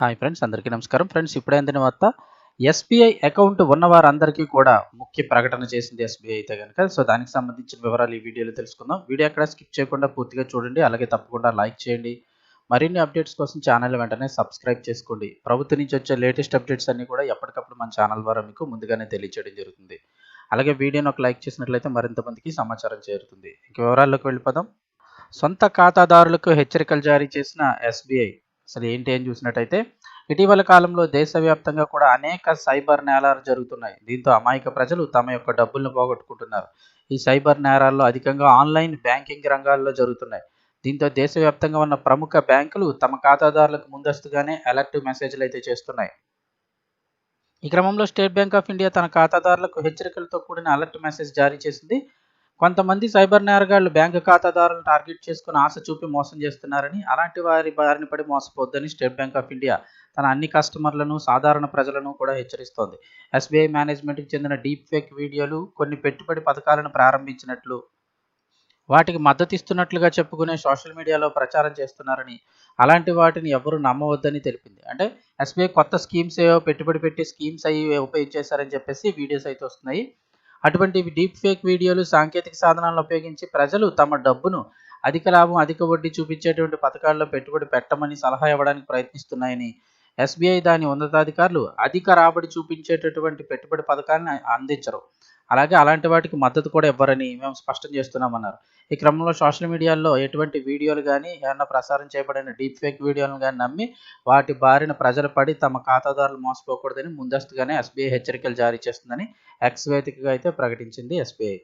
Hi friends, అందరికీ నమస్కారం. Friends, ఇప్పుడే అందిన వార్త. ఎస్బీఐ అకౌంట్ ఉన్నవారందరికీ కూడా ముఖ్య ప్రకటన చేసింది ఎస్బీఐ అయితే గనుక. సో దానికి సంబంధించిన వివరాలు ఈ వీడియోలో తెలుసుకుందాం. వీడియో ఎక్కడ స్కిప్ చేయకుండా పూర్తిగా చూడండి. అలాగే తప్పకుండా లైక్ చేయండి. మరిన్ని అప్డేట్స్ కోసం ఛానల్ వెంటనే సబ్స్క్రైబ్ చేసుకోండి. ప్రభుత్వం నుంచి వచ్చే లేటెస్ట్ అప్డేట్స్ అన్ని కూడా ఎప్పటికప్పుడు మన ఛానల్ ద్వారా మీకు ముందుగానే తెలియజేయడం జరుగుతుంది. అలాగే వీడియోని ఒక లైక్ చేసినట్లయితే మరింత మందికి సమాచారం చేరుతుంది. ఇంక వివరాల్లోకి వెళ్ళిపోదాం. సొంత ఖాతాదారులకు హెచ్చరికలు జారీ చేసిన ఎస్బీఐ. అసలు ఏంటి అని చూసినట్టయితే, ఇటీవల కాలంలో దేశవ్యాప్తంగా కూడా అనేక సైబర్ నేరాలు జరుగుతున్నాయి. దీంతో అమాయక ప్రజలు తమ యొక్క డబ్బులను పోగొట్టుకుంటున్నారు. ఈ సైబర్ నేరాల్లో అధికంగా ఆన్లైన్ బ్యాంకింగ్ రంగాల్లో జరుగుతున్నాయి. దీంతో దేశవ్యాప్తంగా ఉన్న ప్రముఖ బ్యాంకులు తమ ఖాతాదారులకు ముందస్తుగానే అలర్ట్ మెసేజ్లు అయితే చేస్తున్నాయి. ఈ క్రమంలో స్టేట్ బ్యాంక్ ఆఫ్ ఇండియా తన ఖాతాదారులకు హెచ్చరికలతో కూడిన అలర్ట్ మెసేజ్ జారీ చేసింది. కొంతమంది సైబర్ నేరగాళ్లు బ్యాంకు ఖాతాదారులను టార్గెట్ చేసుకుని ఆశ చూపి మోసం చేస్తున్నారని, అలాంటి వారి బారిన పడి మోసపోవద్దని స్టేట్ బ్యాంక్ ఆఫ్ ఇండియా తన అన్ని కస్టమర్లను, సాధారణ ప్రజలను కూడా హెచ్చరిస్తోంది. ఎస్బీఐ మేనేజ్మెంట్కి చెందిన డీప్ ఫేక్ వీడియోలు కొన్ని పెట్టుబడి పథకాలను ప్రారంభించినట్లు, వాటికి మద్దతు ఇస్తున్నట్లుగా చెప్పుకునే సోషల్ మీడియాలో ప్రచారం చేస్తున్నారని, అలాంటి వాటిని ఎవరు నమ్మవద్దని తెలిపింది. అంటే ఎస్బీఐ కొత్త స్కీమ్స్ ఏవో పెట్టుబడి పెట్టి స్కీమ్స్ అవి ఉపయోగించేశారని చెప్పేసి వీడియోస్ అయితే వస్తున్నాయి. అటువంటి డీప్ ఫేక్ వీడియోలు, సాంకేతిక సాధనాలను ఉపయోగించి ప్రజలు తమ డబ్బును అధిక లాభం, అధిక వడ్డీ చూపించేటువంటి పథకాల్లో పెట్టుబడి పెట్టమని సలహా ఇవ్వడానికి ప్రయత్నిస్తున్నాయని, ఎస్బీఐ దాని ఉన్నతాధికారులు అధిక రాబడి చూపించేటటువంటి పెట్టుబడి పథకాలను అందించరు. అలాగే అలాంటి వాటికి మద్దతు కూడా ఇవ్వరని మేము స్పష్టం చేస్తున్నామన్నారు. ఈ క్రమంలో సోషల్ మీడియాలో ఎటువంటి వీడియోలు కానీ, ఏమన్నా ప్రసారం చేయబడిన డీప్ ఫేక్ వీడియోలను కానీ నమ్మి వాటి బారిన ప్రజలు పడి తమ ఖాతాదారులు మోసపోకూడదని ముందస్తుగానే ఎస్బీఐ హెచ్చరికలు జారీ చేస్తుందని ఎక్స్ వేదికగా అయితే ప్రకటించింది ఎస్బీఐ.